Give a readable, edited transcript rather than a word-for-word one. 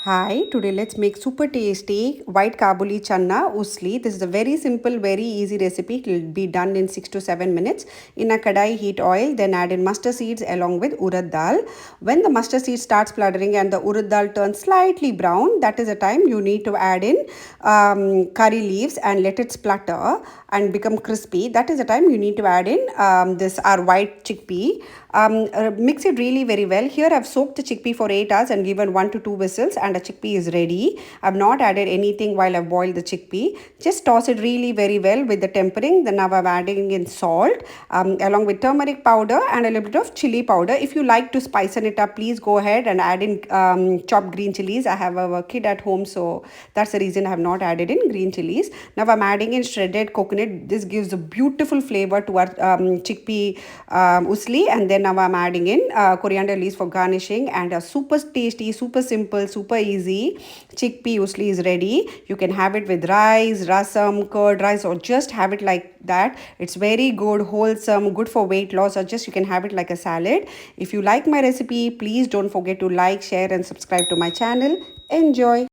Hi, today let's make super tasty white kabuli channa usli. This is a very simple, very easy recipe. It will be done in 6 to 7 minutes. In a kadai, heat oil, then add in mustard seeds along with urad dal. When the mustard seed starts spluttering and the urad dal turns slightly brown, that is the time you need to add in curry leaves and let it splutter and become crispy. That is the time you need to add in this our white chickpea. Mix it really very well. Here I've soaked the chickpea for 8 hours and given 1 to 2 whistles and the chickpea is ready. I've not added anything while I've boiled the chickpea. Just toss it really very well with the tempering. Then now I'm adding in salt along with turmeric powder and a little bit of chili powder. If you like to spice it up, please go ahead and add in chopped green chilies. I have a kid at home, so that's the reason I have not added in green chilies. Now I'm adding in shredded coconut. This gives a beautiful flavor to our chickpea usli, and then now I'm adding in coriander leaves for garnishing, and a super tasty, super simple, super easy chickpea usli is ready. You can have it with rice, rasam, curd rice, or just have it like that. It's very good, wholesome, good for weight loss, or just you can have it like a salad. If you like my recipe, please don't forget to like, share and subscribe to my channel. Enjoy.